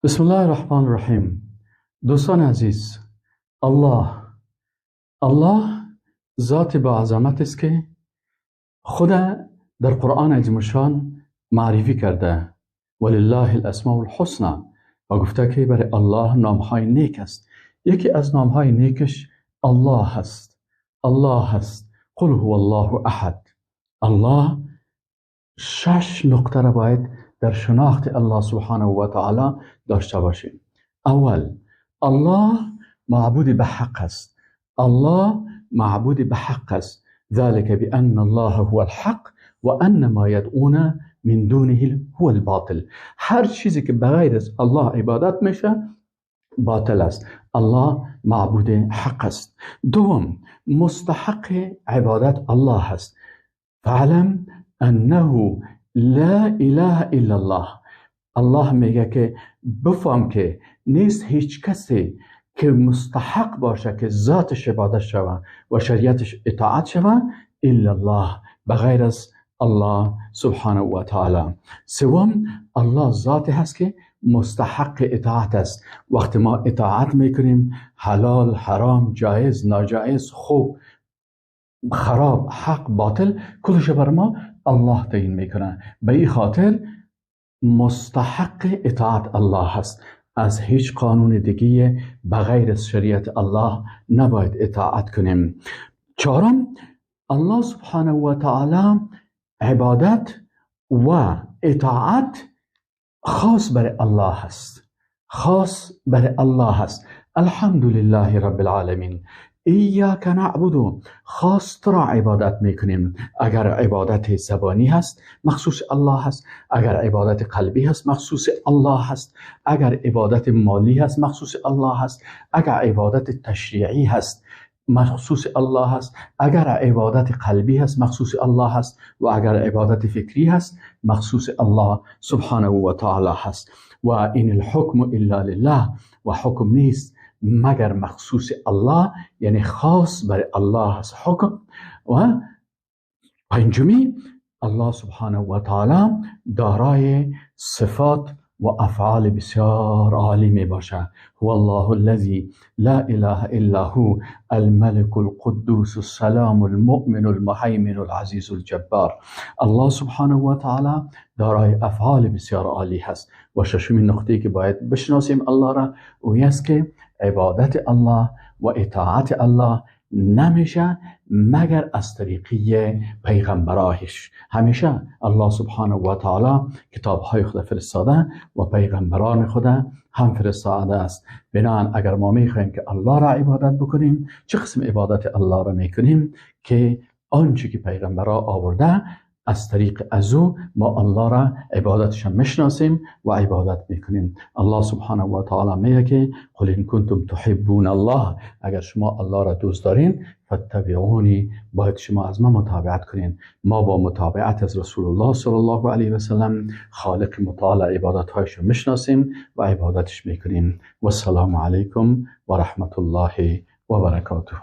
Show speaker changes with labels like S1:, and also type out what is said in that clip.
S1: بسم الله الرحمن الرحیم. دوستان عزیز، الله ذات با عظمت است که خود در قرآن عظیم الشان معرفی کرده. ولله الاسماء الحسنى و گفته که برای الله نامهای نیک است. یکی از نامهای نیکش الله هست. قل هو الله احد. الله 6 نقطه را باید در شناخت الله سبحانه و تعالی داشته باشیم. اول، الله معبود به حق است. ذلك بأن الله هو الحق و ان ما يدعون من دونه هو الباطل. هر چیزی که بغیر از الله عبادت میشه باطل است. الله معبود حق است. دوم، مستحق عبادت الله است. فعلم انه لا اله الا الله. الله میگه که بفهم که نیست هیچ کسی که مستحق باشه که ذاتش عبادت شوه و شریعتش اطاعت شوه الا الله، بغیر از الله سبحانه و تعالی. سوم، الله ذاتی هست که مستحق اطاعت است. وقتی ما اطاعت میکنیم، حلال، حرام، جایز، ناجایز، خوب، خراب، حق، باطل، کلش بر ما الله تعیین میکنه. به این خاطر مستحق اطاعت الله هست. از هیچ قانون دیگه بغیر از شریعت الله نباید اطاعت کنیم. چهارم، الله سبحانه و تعالی عبادت و اطاعت خاص برای الله هست. الحمدلله رب العالمین. ایاک نعبد، خاص تو را عبادت میکنیم. اگر عبادت زبانی هست مخصوص الله هست، اگر عبادت قلبی هست مخصوص الله هست، اگر عبادت مالی هست مخصوص الله هست، اگر عبادت تشریعی هست مخصوص الله هست، اگر عبادت قلبی هست مخصوص الله هست و اگر عبادت فکری هست مخصوص الله سبحانه و تعالی هست. و این الحکم الا لله، و حکم نیست مگر مخصوص الله، یعنی خاص برای الله هست حکم. و پنجمی، الله سبحانه و تعالی دارای صفات و افعال بسیار عالی می باشه. هو الله الذی لا اله الا هو الملك القدوس السلام المؤمن المهیمن العزیز الجبار. الله سبحانه و تعالی دارای افعال بسیار عالی هست. و ششمین نقطه‌ای که باید بشناسیم الله را، او است که عبادت الله و اطاعت الله نمیشه مگر از طریقی پیغمبراهش. همیشه الله سبحانه و تعالی کتابهای خود فرستاده و پیغمبران خود هم فرستاده است. بنابراین اگر ما میخوایم که الله را عبادت بکنیم، چه قسم عبادت الله را میکنیم؟ که آنچه که پیغمبرها آورده از طریق ازو ما الله را عبادتش میشناسیم و عبادت میکنیم. الله سبحانه و تعالی میگه که قل ان کنتم تحبون الله، اگر شما الله را دوست دارین فاتبعونی، باید شما از ما متابعت کنین. ما با متابعت از رسول الله صلی الله علیه و سلم خالق متعال عبادتهایش رو میشناسیم و عبادتش میکنیم. و السلام علیکم و رحمت الله و برکاته.